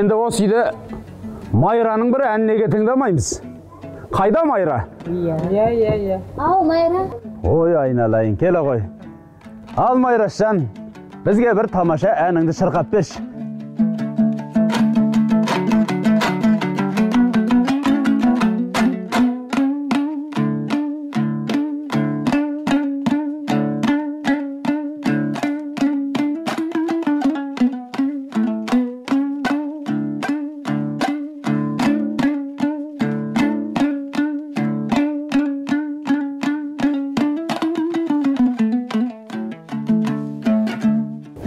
Енді осы үйде Майраның бір әннеге тыңдамаймыз. Қайда Майра? Иә. Ау, Майра. Ой, айналайын, келе ғой. Ал Майрашжан, бізге бір тамаша әніңді шырқап берші.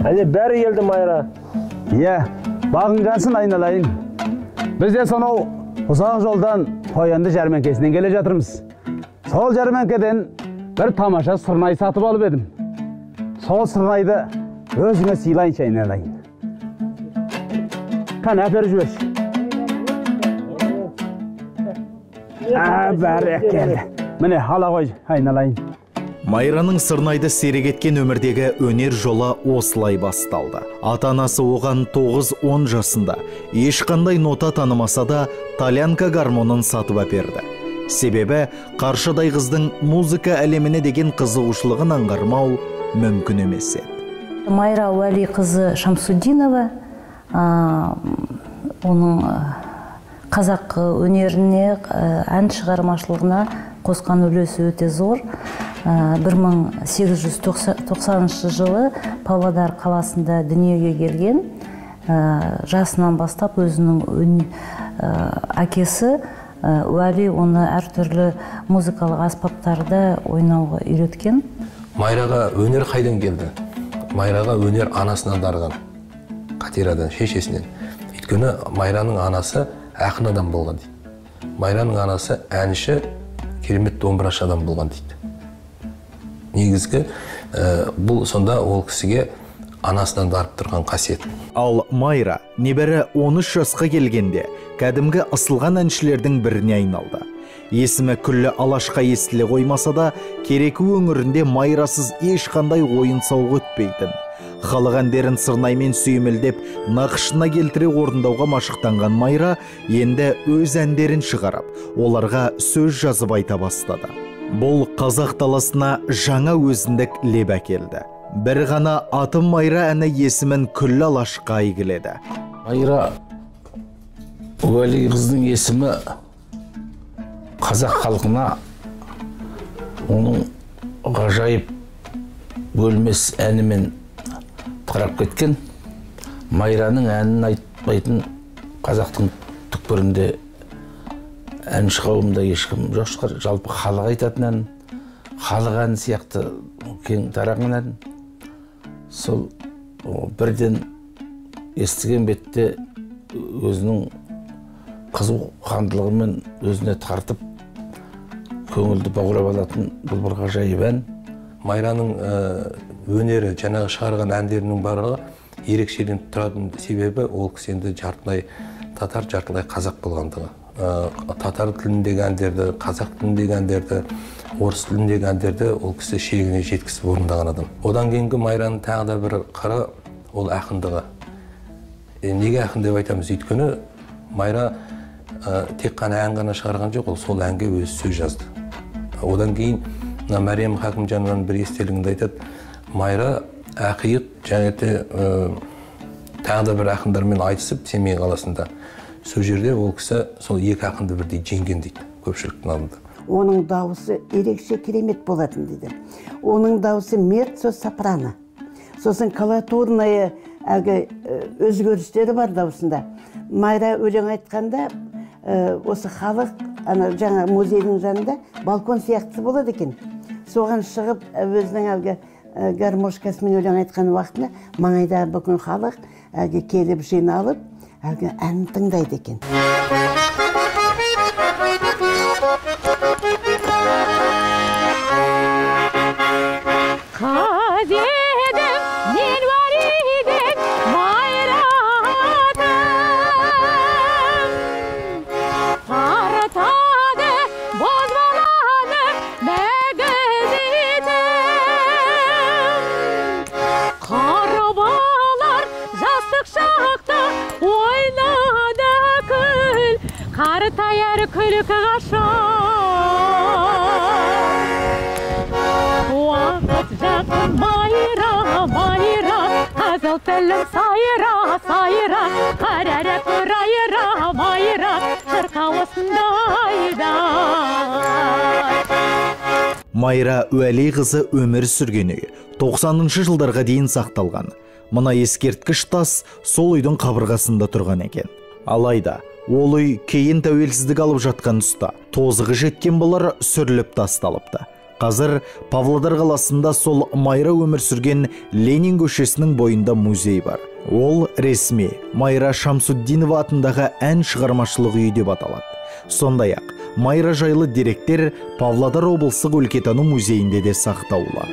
Әне бәрі елді Майра. Иә, бағынғансын айналайын. Біз де сонау ұзақ жолдан қоянды жәрмеңкесінен келе жатырмыз. Сол жәрмеңкеден бір тамаша сырнай сатып алып едім. Сол сырнайды өзіңе сыйлайыншы айналайын. Қане әпері жүрші. Бәрекелді. Міне, ала қой айналайын. Майраның сырнайды серік еткен өмірдегі өнер жолы осылай басталды. Ата-анасы оған 9-10 жасында ешқандай нота танымаса да талянка гармонын сатып әперді. Себебі қаршыдай қыздың музыка әлеміне деген қызығушылығын аңғармау мүмкін емес еді. Майра Уәли қызы Шамсудинова, оның қазақ өнеріне, ән шығармашылығына қосқан үлесі өте зор. 1890 жылы Павлодар қаласында дүниеге келген. Жасынан бастап өзінің әкесі Уәли оны әртүрлі музыкалық аспаптарды ойнауға үйреткен. Майраға өнер қайдан келді? Майраға өнер анасынан дарыған, Қатирадан, шешесінен. Өйткені Майраның анасы ақын адам болған дейді. Майраның анасы әнші, керемет домбырашы адам болған дейді. Негізгі бұл сонда ол кісіге анасынан дарып тұрған қасиет. Ал Майра небәрі 13 жасқа келгенде кәдімгі ысылған әншілердің біріне айналды. Есімі күллі Алашқа естіле қоймаса да, Кереку өңірінде Майрасыз ешқандай ойын сауық өтпейтін. Халық әндерін сырнаймен сүйемелдеп, нақышына келтіре орындауға машықтанған Майра енді өз әндерін шығарып, оларға сөз жазып айта бастады. Бұл қазақ даласына жаңа өзіндік леп әкелді. Бір ғана Атым Майра әні есімін күллі Алашқа әйгіледі. Майра Уәли қыздың есімі қазақ халқына оның ғажайып өлмес әнімен тарап кеткен. Майраның әнін айтпайтын қазақтың түкпірінде әнші қауымда ешкім жоқ шығар. Жалпы халық айтатын ән, халық әні сияқты кең тараған ән. Сол бірден естіген бетте өзінің қызу қандылығымен өзіне тартып көңілді баурап алатын бұл бір ғажайып ән. Майраның өнері, жаңағы шығарған әндерінің барлығы ерекшеленіп тұратын себебі ол кісі енді жартылай татар, жартылай қазақ болғандығы. Татар тіліндегі әндерді, қазақ тіліндегі әндерді, орыс тіліндегі әндерді ол кісі шегіне жеткізіп орындаған адам. Одан кейінгі Майраның тағы да бір қыры ол ақындығы. Неге ақын деп айтамыз? Өйткені Майра тек қана ән ғана шығарған жоқ, ол сол әнге өз сөз жазды. Одан кейін Мәриям Хакімжанованың бір естелігінде айтады, Майра ақиық және тағы да бір ақындармен айтысып Семей қаласында. Сол жерде ол кісі сол екі ақынды бірдей жеңген дейді, көпшіліктің алдында. Оның дауысы ерекше керемет болатын дейді. Оның дауысы меццо-сопрано. Сосын коллатурная өзгерістері бар даусында. Майра өлең айтқанда осы халық жаңа музейдің жанында балкон сияқтысы болады екен. Соған шығып өзінің гармошкасымен өлең айтқан уақытында маңайда бүкіл халық келіп жиналып әнін тыңдайды екен. Şakta oynar таяр күлкі қаша уақыт жақын майра майра қызыл тілім сайра сайра қарара көрайра майра шырқауысындайда Майра Уәли қызы өмір сүргені 90-шы жылдарға дейін сақталған. Мына ескерткіш тас сол үйдің қабырғасында тұрған екен. Алайда, ол үй кейін тәуелсіздік алып жатқан тұста тозығы жеткен болар сүріліп тасталыпты. Қазір Павлодар қаласында сол Майра өмір сүрген Ленин көшесінің бойында музей бар. Ол ресми Майра Шамсуддинова атындағы ән шығармашылық үйі деп аталады. Сондай-ақ Майра жайлы деректер Павлодар облыстық өлкетану музейінде де сақтаулы.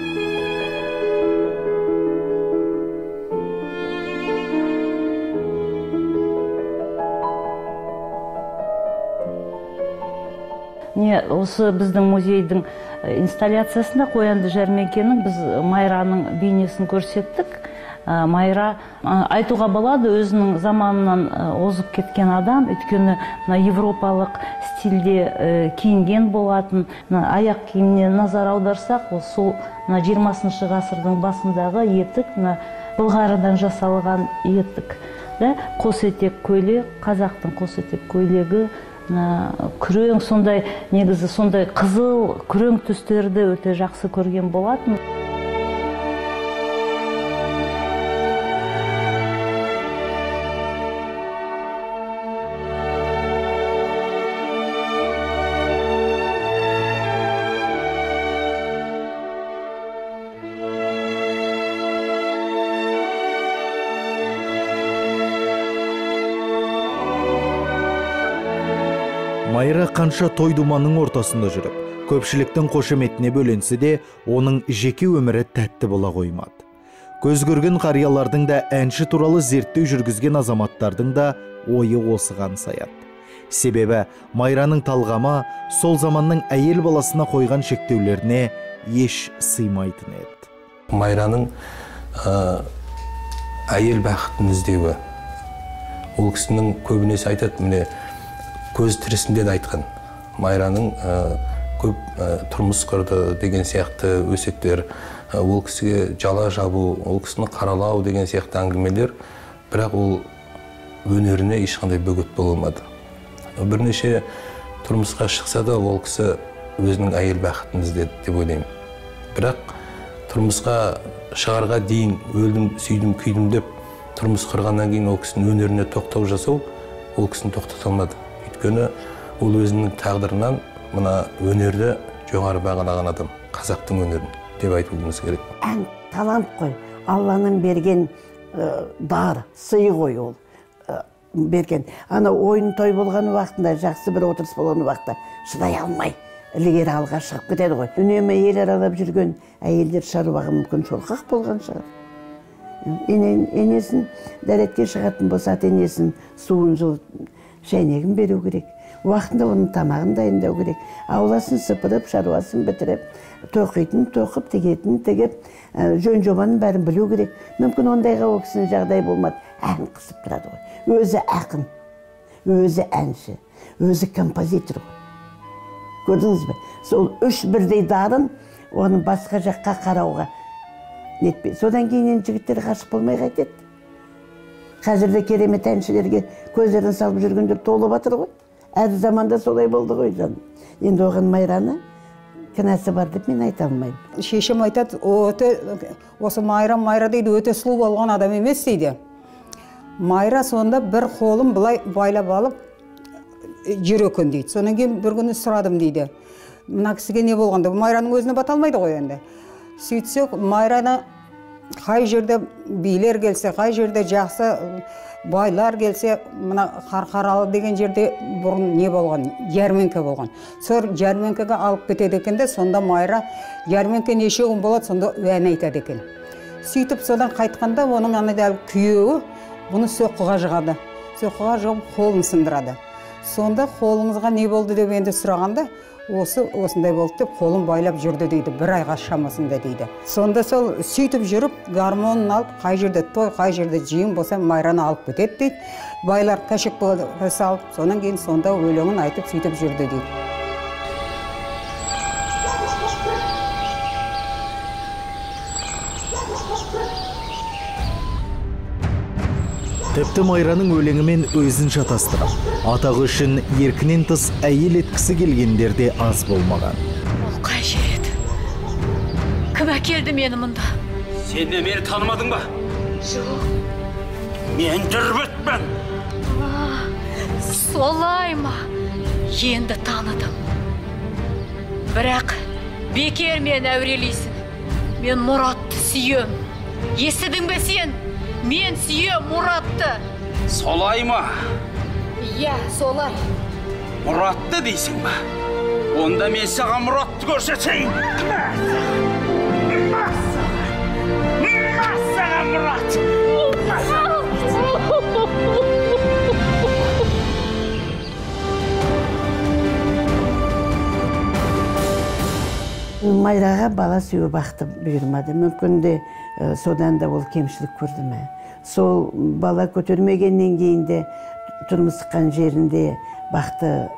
Осы біздің музейдің инсталляциясында қоянды жәрмеңкенің біз Майраның бейнесін көрсеттік. Майра айтуға болады өзінің заманынан озып кеткен адам, өйткені европалық стильде киінген болатын. Аяқ киіміне назар аударсақ, сол 20-шы ғасырдың басындағы етік, былғарыдан жасалған етік. Қос етек көйлек, қазақтың қос етек көйлегі, күрең, сондай негізі сондай қызыл күрең түстерді өте жақсы көрген болатын. Майра қанша той-думанның ортасында жүріп, көпшіліктің қошеметіне бөленсе де, оның жеке өмірі тәтті бола қоймады. Көз көрген қариялардың да әнші туралы зерттеу жүргізген азаматтардың да ойы осыған саяды. Себебі Майраның талғамы сол заманның әйел баласына қойған шектеулеріне еш сыймайтын еді. Майраның әйел бақытын іздеуі. Ол кісінің көбінесе айтады, міне көз тірісінде де айтқан. Майраның көп тұрмыс құрды деген сияқты өсектер, ол кісіге жала жабу, ол кісіні қаралау деген сияқты әңгімелер, бірақ ол өнеріне ешқандай бөгет болмады. Бірнеше тұрмысқа шықса да, ол кісі өзінің әйел бақытын іздеді деп ойлаймын. Бірақ тұрмысқа шығарға дейін өлдім, сүйдім, күйдім деп тұрмыс құрғаннан кейін ол кісінің өнеріне тоқтау жасау, ол кісіні тоқтата алмады. Өйткені ол өзінің тағдырынан мына өнерді жоғары бағалаған адам, қазақтың өнерін деп айтуымыз керек. Ән талант қой, Алланың берген дар, сый ғой ол берген. Ана ойын той болған уақытында, жақсы бір отырыс болған уақытта шыдай алмай, ілгері алға шығып кетеді ғой. Үнемі ел аралап жүрген әйелдер шаруаға мүмкін шорқақ болған шығар. Енесін дәретке шығатын болса, енесін суын жылып шәйнегін беру керек. Уақытында оның тамағын дайындау керек. Ауласын сыпырып, шаруасын бітіріп, тоқитын, тоқып, тегетін, тегіп, жөн жобанын бәрін білу керек. Мүмкін ондайға ол кісінің жағдай болмады. Ән қысып тұрады ғой. Өзі ақын, өзі әнші, өзі композитор ғой. Көрдіңіз бе? Сол үш бірдей дарын, оның басқа жаққа қарауға нетпей. Содан кейін жігіттер ғашық болмай қайтеді. Қазірде керемет әншілерге көздерін салып жүргендер толып жатыр ғой. Әр заманда солай болды ғой жан. Енді оған Майраны кінәсі бар деп мен айта алмаймын. Шешем айтады, осы Майра дейді, өте сұлу болған адам емес дейді. Майра сонда бір қолым былай байлап алып жүр екен дейді. Сонан кейін бір күні сұрадым дейді. Мына кісіге не болғанда? Майраның өзіне бата алмайды ғой енді. Сөйтсек, Майраны қай жерде билер келсе, қай жерде жақсы байлар келсе, мына Қарқаралы деген жерде бұрын не болған? Жәрмеңке болған. Сол жәрмеңкеге алып кетеді екен де, сонда Майра жәрмеңке неше күн болады, сонда ән айтады екен. Сөйтіп содан қайтқанда оның анада күйеуі бұны соққыға жығады. Соққыға жығып қолын сындырады. Сонда қолыңызға не болды деп енді сұрағанда, осындай болды деп қолын байлап жүрді дейді, бір айға шамасында дейді. Сонда сол сөйтіп жүріп, гармонын алып, қай жерде той, қай жерде жиын болса, Майраны алып кетеді дейді. Байлар тәшік салып, сонан кейін сонда өлеңін айтып сөйтіп жүрді дейді. Тіпті Майраның өлеңімен өзін шатастырып, атағы үшін еркінен тыс әйел еткісі келгендер де аз болмаған. Ол қай жер еді? Кім әкелді мені мұнда? Сен де мені танымадың ба? Жоқ. Мен Дүрбетпін. Солай ма? Енді таныдым. Бірақ бекер мен әурелейсің. Мен Мұратты сүйем. Естідің бе сен? Мен сүйем Мұратты. Солай ма? Иә, солай. Мұратты дейсің ба? Онда мен саған Мұратты көрсетейін. Саған Мұрат. Майраға бала сүйе бақты бұйырмады. Мүмкін де содан да ол кемшілік көрді ме. Сол бала көтермегеннен кейін де тұрмысқан жерінде бақты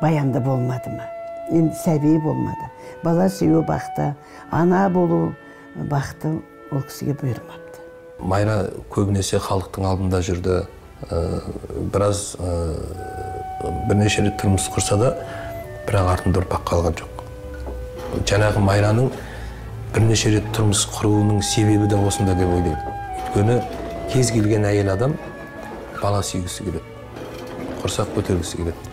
баянды болмады ма. Енді сәби болмады. Бала сүйе бақты, ана болу бақты ол кісіге бұйырмапты. Майра көбінесе халықтың алдында жүрді. Біраз бірнеше рет тұрмыс құрса да, бірақ артында ұрпақ қалған жоқ. Жаңағы Майраның бірнеше рет тұрмыс құруының себебі де осында деп ойлаймын. Өйткені кез келген әйел адам бала сүйгісі келеді, құрсақ көтергісі келеді.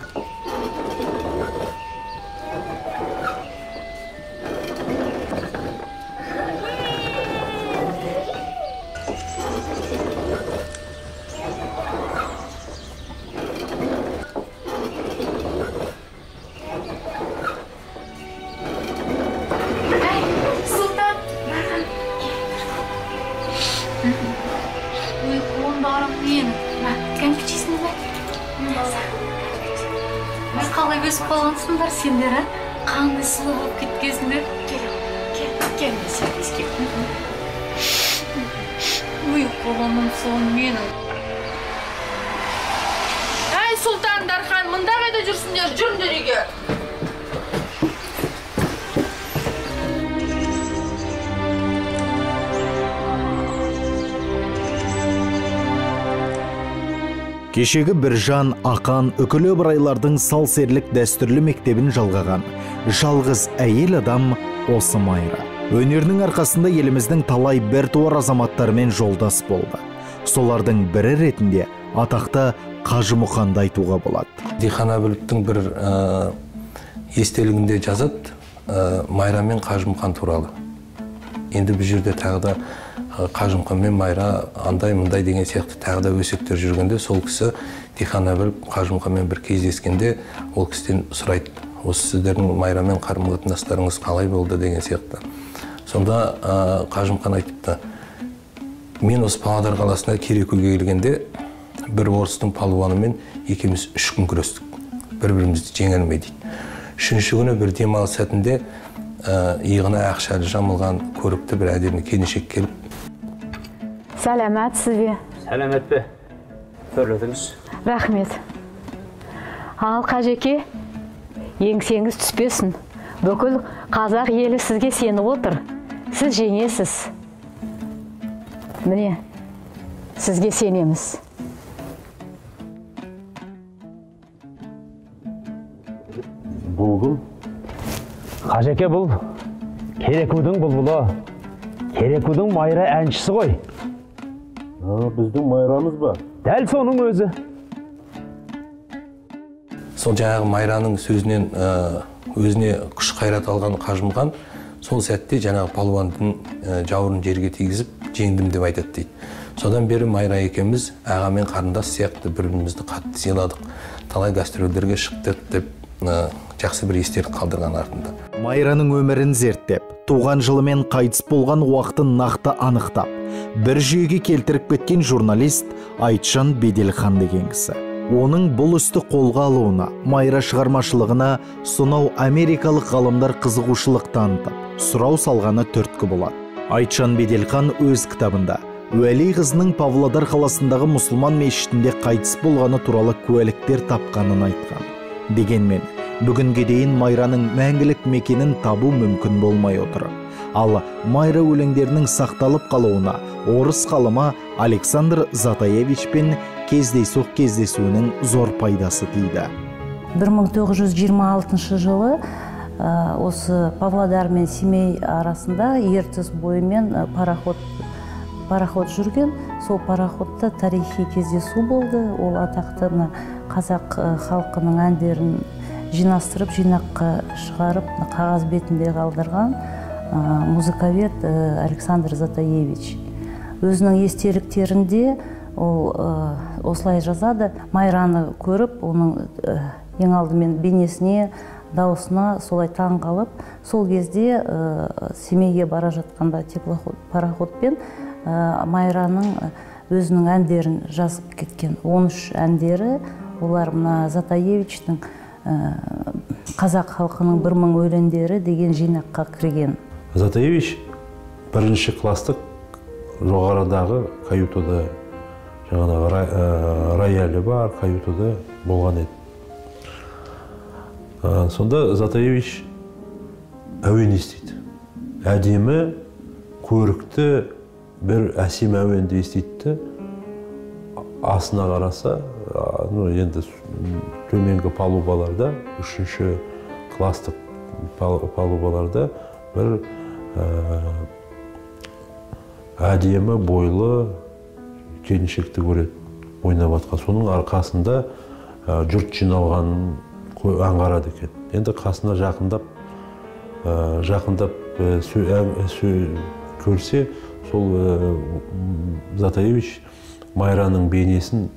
Қалай өсіп қалғансыңдар сендер, қандай сұлу болып кеткенсіңдер. Кел, сөйлеске. Ой, қолымның соң менің. Әй, Сұлтандар хан, мында қайда жүрсіңдер? Жүріңдер үйге. Кешегі Біржан, Ақан, үкілі ыбырайлардың сал-серлік дәстүрлі мектебін жалғаған жалғыз әйел адам осы Майра. Өнерінің арқасында еліміздің талай біртуар азаматтарымен жолдас болды. Солардың бірі ретінде атақты Қажымұқанды айтуға болады. Дихан Әбіловтың бір естелігінде жазады Майра мен Қажымұқан туралы. Енді бұл жерде тағы да Қажымұқан мен Майра андай-мындай деген сияқты тағы да өсектер жүргенде, сол кісі Дихан Әбілов Қажымұқанмен бір кездескенде ол кісіден сұрайды, осы сіздердің Майрамен қарым-қатынастарыңыз қалай болды деген сияқты. Сонда Қажымұқан айтыпты, мен осы Павлодар қаласына Керекуге келгенде бір орыстың палуанымен екеуміз 3 күн күрестік, бір-бірімізді жеңе алмай дейді. 3-ші күні бір демалыс сәтінде иығына ақшалы жамылған көрікті бір әдемі келіншек келіп: Сәлемәтсіз бе? Сәлемет пе? Төрлетіңіз. Рахмет. Ал Қажеке, еңсеңіз түспесін. Бүкіл қазақ елі сізге сеніп отыр. Сіз жеңесіз. Міне, сізге сенеміз. Бұл Қажеке, бұл Керекудің бұлбұлы. Керекудің Майра әншісі ғой. Біздің Майрамыз ба? Дәл соның өзі. Сол жаңағы Майраның сөзінен өзіне күш қайрат алған Қажымұқан сол сәтте жаңағы палуандың жауырын жерге тигізіп жеңдім деп айтады дейді. Содан бері Майра екеуміз аға мен қарындас сияқты бір-бірімізді қатты сыйладық. Талай гастрольдерге шықтық деп жақсы бір естелік қалдырған артында. Майраның өмірін зерттеп, туған жылы мен қайтыс болған уақытын нақты анықтап, бір жүйеге келтіріп кеткен журналист Айтжан Беделхан деген кісі. Оның бұл істі қолға алуына, Майра шығармашылығына сонау америкалық ғалымдар қызығушылық танытып, сұрау салғаны түрткі болады. Айтжан Беделхан өз кітабында Уәли қызының Павлодар қаласындағы мұсылман мешітінде қайтыс болғаны туралы куәліктер тапқанын айтқан. Дегенмен, бүгінге дейін Майраның мәңгілік мекенін табу мүмкін болмай отыр. Ал Майра өлеңдерінің сақталып қалуына орыс ғалымы Александр Затаевичпен кездесуінің зор пайдасы тиді. 1926 жылы осы Павлодар мен Семей арасында Ертіс бойымен пароход жүрген. Сол пароходта тарихи кездесу болды. Ол атақты қазақ халқының әндерін жинастырып, жинаққа шығарып, қағаз бетінде қалдырған музыковед Александр Затаевич. Өзінің естеліктерінде ол осылай жазады: Майраны көріп, оның ең алдымен бейнесіне, дауысына солай таң қалып, сол кезде Семейге бара жатқанда пароходпен Майраның өзінің әндерін жазып кеткен. 13 әндері, олар мына Затаевичтің қазақ халқының 1000 өлеңдері деген жинаққа кірген. Затаевич бірінші кластық жоғарыдағы каютада, жаңағы роялі бар каютада болған еді. Сонда Затаевич әуен естейді. Әдемі, көрікті бір әсем әуенді естейді. Асына қараса, енді төменгі палубаларда, 3-ші кластық палубаларда бір әдемі бойлы келіншекті көреді, ойнап атқан. Соның арқасында жұрт жиналғанын аңғарады екен. Енді қасына жақындап көрсе, сол Затаевич Майраның бейнесін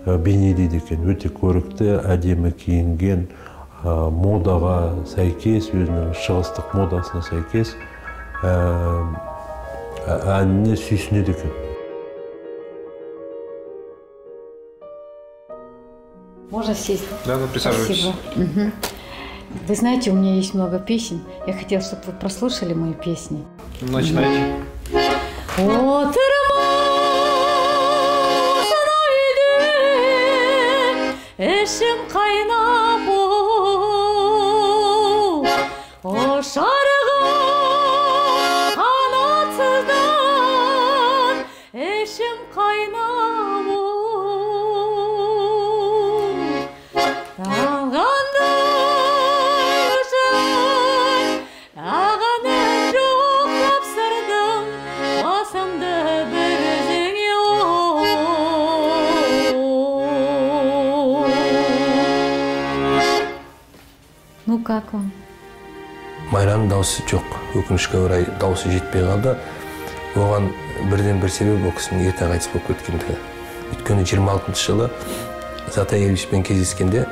бейнелейді екен. Өте көрікті, әдемі киінген, модаға сәйкес, өзінің шығыстық модасына сәйкес әніне сүйсінеді екен. Можно сесть? Да, присаживайтесь. Спасибо. Вы знаете, у меня есть много песен. Я хотела, чтобы вы прослушали мои песни. Начинайте. Eşim kaynap o şarkı kanatıdan eşim kaynap dağanda yaşar ağanın çok kapsırdım basımda bir özün yok. Ну как вам? Майраның дауысы жоқ. Өкінішке орай дауысы жетпей қалды. Оған бірден бір себеп ол кісінің ерте қайтыс болып кеткендігі. Өйткені 26 жылы Затаевичпен кездескенде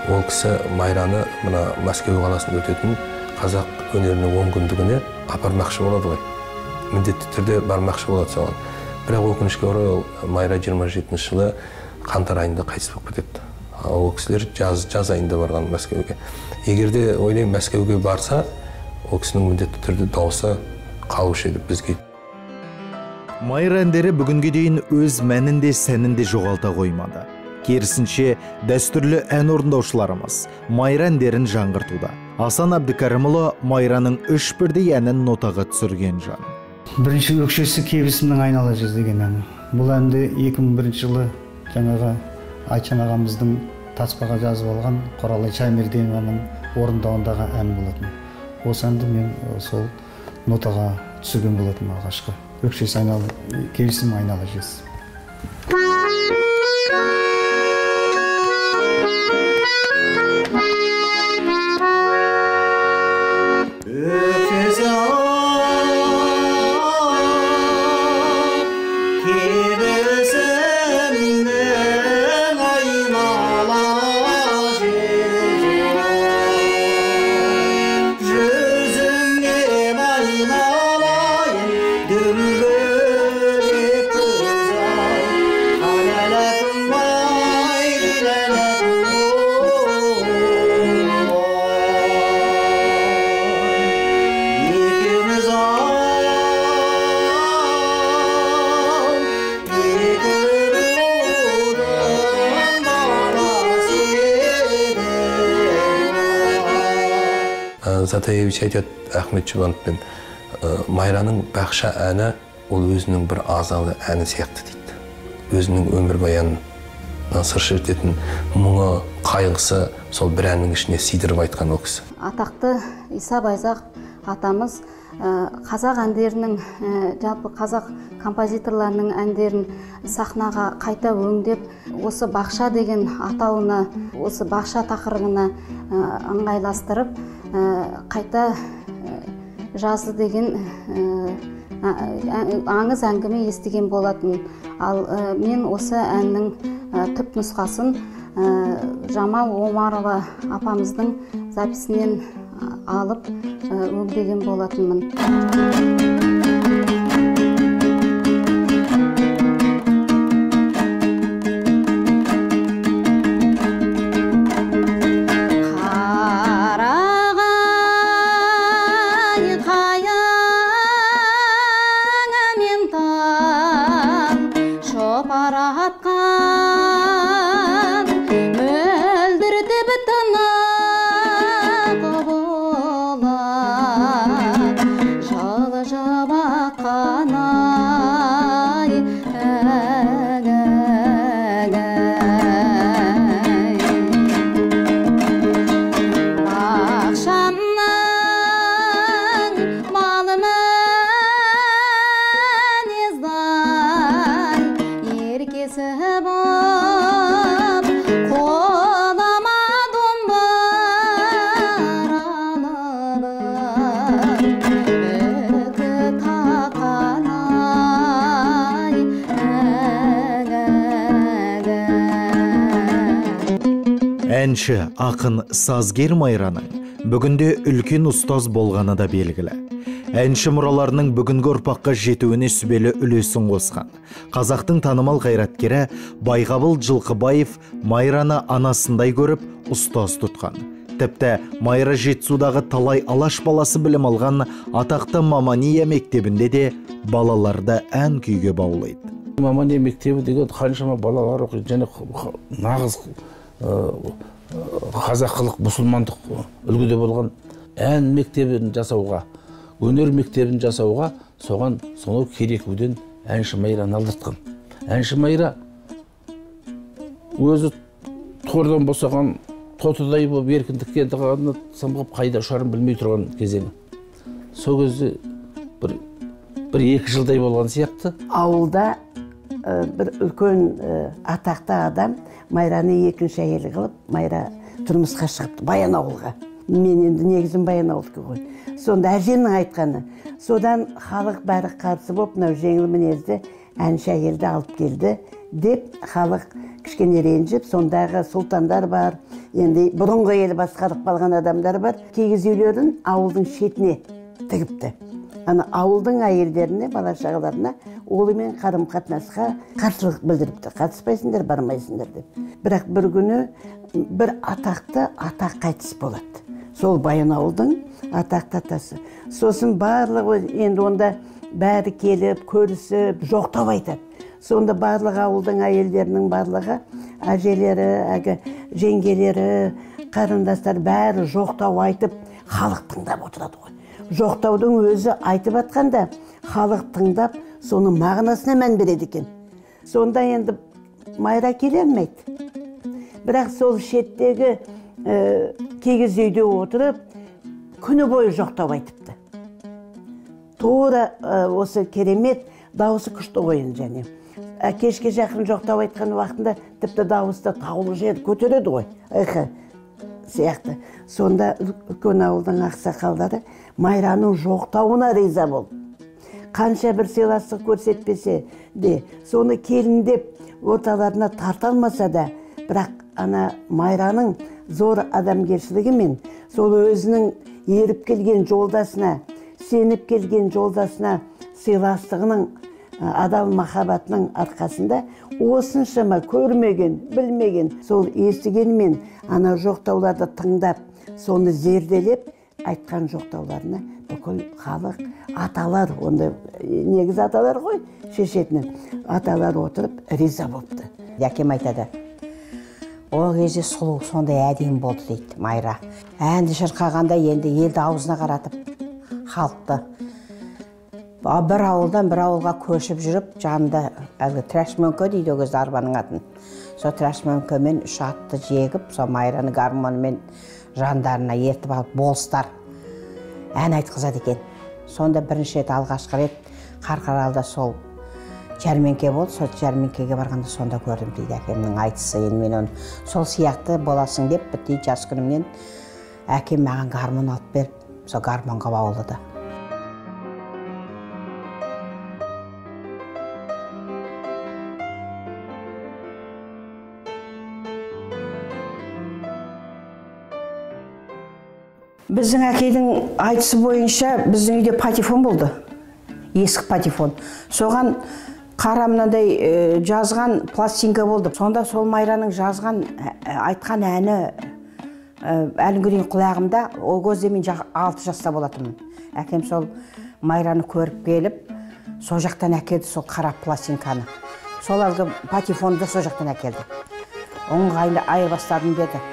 ол кісі Майраны мына Мәскеу қаласында өтетін қазақ өнерінің 10 күндігіне апармақшы болады ғой. Міндетті түрде бармақшы болады соған. Бірақ өкінішке орай ол Майра 27 жылы қаңтар айында қайтыс болып кетеді. Ол кісілер жаз айында барған Мәскеуге. Егерде ойлаймын Мәскеуге барса, ол кісінің міндетті түрде дауысы қалушы еді бізге. Майра әндері бүгінге дейін өз мәнінде сәнінде жоғалта қоймады. Керісінше, дәстүрлі ән орындаушыларымыз Майра әндерін жаңғыртуда. Асан Әбдікәрімұлы Майраның 3 бірдей әнін нотаға түсірген жан. Бірінші өкшесі кебісінің айнала жүз деген ән. Бұл әнді 2001 жылы жаңағы Айтжан ағамыздың таспаға жазып алған Құралай Шаймерденованың орындауындағы ән болатын. Осы әнді мен сол нотаға түсірген болатын алғашқы. Өкшесі айнала, кебісім айнала жүз. La la Затаевич айтады Ахмет Жұбановпен, Майраның бақша әні ол өзінің бір азалы әні сияқты дейді. Өзінің өмірбаянынан сыр шертетін мұңы, қайғысы сол бір әннің ішіне сыйдырып айтқан ол кісі. Атақты Иса Байзақ атамыз қазақ әндерінің, жалпы қазақ композиторларының әндерін сахнаға қайта өңдеп, осы бақша деген атауына, осы бақша тақырыбына ыңғайластырып, қайта жазды деген аңыз әңгіме естіген болатын. Ал мен осы әннің түп нұсқасын Жамал Омарова апамыздың записінен алып өңдеген болатынмын. Әнші, ақын, сазгер Майраның бүгінде үлкен ұстаз болғаны да белгілі. Әнші мұраларының бүгінгі ұрпаққа жетуіне сүбелі үлесін қосқан қазақтың танымал қайраткері Байғабыл Жылқыбаев Майраны анасындай көріп ұстаз тұтқан. Тіпті Майра Жетісудағы талай алаш баласы білім алған атақты Мамания мектебінде де балаларды ән күйге баулайды. Мамания мектебі деген қаншама балалар оқиды, және нағыз қазақылық, мұсылмандық үлгіде болған ән мектебін жасауға, өнер мектебін жасауға соған сонау Керекуден әнші Майраны алдыртқан. Әнші Майра өзі тордан босаған тотыдай болып еркіндікке ентіғанына самғап қайда ұшарын білмей тұрған кезеңі. Сол кезде бір 2 жылдай болған сияқты. Ауылда бір үлкен атақты адам Майраны екінші әйелі қылып, Майра тұрмысқа шығыпты Баянауылға. Мен енді негізім Баянауылдікі ғой. Сонда әжемнің айтқаны. Содан халық бәрі қарсы болып, мынау жеңіл мінезді әнші әйелді алып келді деп халық кішкене ренжіп, сондағы сұлтандар бар, енді бұрынғы ел басқарып қалған адамдар бар. Киіз үйлерін ауылдың шетіне тігіпті. Ана ауылдың әйелдеріне, бала шағаларына олымен қарым қатынасқа қарсылық білдіріпті. Қатыспайсыңдар, бармайсыңдар деп. Бірақ бір күні бір атақты атақ қайтыс болады. Сол Баянауылдың атақты атасы. Сосын барлығы енді онда бәрі келіп, көрісіп, жоқтау айтады. Сонда барлығы ауылдың әйелдерінің барлығы, әжелері, жеңгелері, қарындастар бәрі жоқтау айтып, халық тыңдап отырады ғой. Жоқтаудың өзі айтып атқанда, халық тыңдап, соның мағынасына мән береді екен. Сонда енді Майра келе алмайды. Бірақ сол шеттегі киіз үйде отырып, күні бойы жоқтау айтыпты. Тура осы керемет дауысы күшті ойын және. Кешке жақын жоқтау айтқан уақытында тіпті дауысты таулы жер көтереді ғой. Сияқты. Сонда үлкен ауылдың ақсақалдары Майраның жоқтауына риза болды. Қанша бір сыйластық көрсетпесе де, соны келіндеп орталарына тарта алмаса да, бірақ ана Майраның зор адамгершілігімен, сол өзінің еріп келген жолдасына, сеніп келген жолдасына сыйластығының, адал махаббатының арқасында осыншама көрмеген, білмеген, сол естігенмен ана жоқтауларды тыңдап, соны зерделеп айтқан жоқтауларына бүкіл халық, аталар, онда негіз аталар ғой, шешетінен аталар отырып риза болыпты. Якем айтады, Ол кезде сұлу, сондай әдемі болды дейді Майра. Әнді шырқағанда енді елді аузына қаратып, халықты. Бір ауылдан бір ауылға көшіп жүріп, жанында әлгі трашмөнке дейді ол кезде арбаның атын. Сол трашмөнкемен 3 атты жегіп, сол Майраны гармонмен жандарына ертіп алып, болыстар ән айтқызады екен. Сонда бірінші рет алғашқы рет Қарқаралыда сол жәрмеңке болды, сол жәрмеңкеге барғанда сонда көрдім дейді әкемнің айтысы. Енді мен оны сол сияқты боласың деп бітті жас күнімнен әкем маған гармон алып беріп, сол гармонға баулыды. Біздің әкейдің айтысы бойынша біздің үйде патефон болды. Ескі патефон. Соған қарамындай жазған пластинка болды. Сонда сол Майраның жазған, айтқан әні әлі күн құлағымда. Ол кезде мен 6 жаста болатынмын. Әкем сол Майраны көріп келіп, сол жақтан әкелді сол қара пластинканы. Сол әлгі патефонды сол жақтан әкелді. Оңғайлы айырбастарын деді.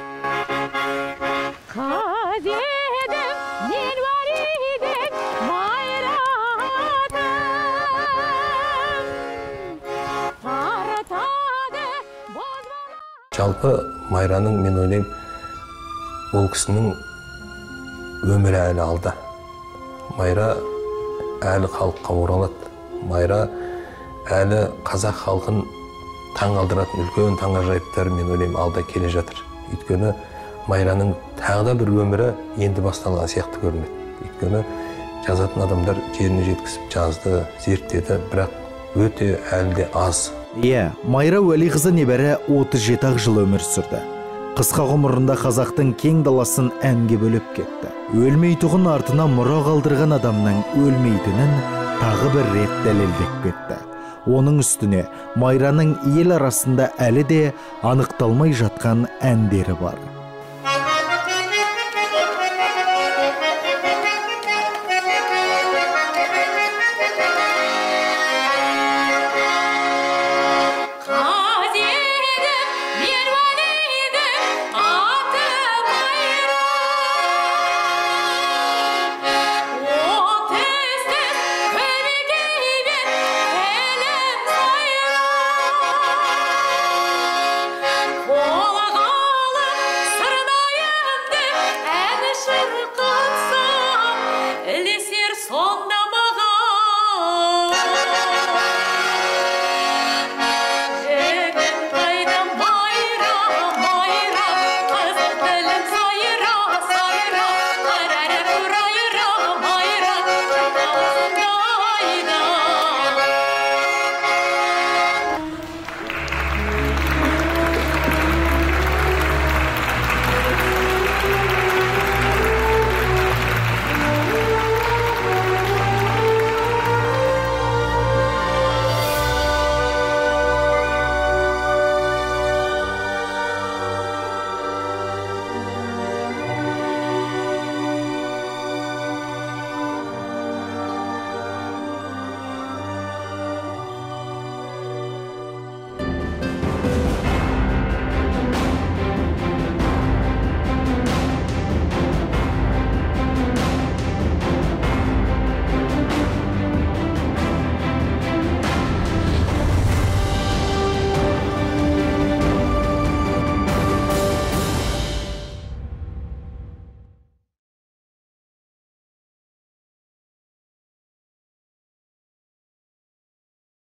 Жалпы Майраның, мен ойлаймын, ол кісінің өмірі әлі алда. Майра әлі халыққа оралады. Майра әлі қазақ халқын таңғалдыратын үлкен таңғажайыптар, мен ойлаймын, алда келе жатыр. Өйткені Майраның тағы да бір өмірі енді басталған сияқты көрінеді. Өйткені жазатын адамдар жеріне жеткізіп жазды, зерттеді, бірақ өте әлі де аз. Майра Уәлиқызы небәрі 37 жыл өмір сүрді. Қысқа ғұмырында қазақтың кең даласын әнге бөліп кетті. Өлмейтұғын артына мұра қалдырған адамның өлмейтінін тағы бір рет дәлелдеп кетті. Оның үстіне Майраның ел арасында әлі де анықталмай жатқан әндері бар.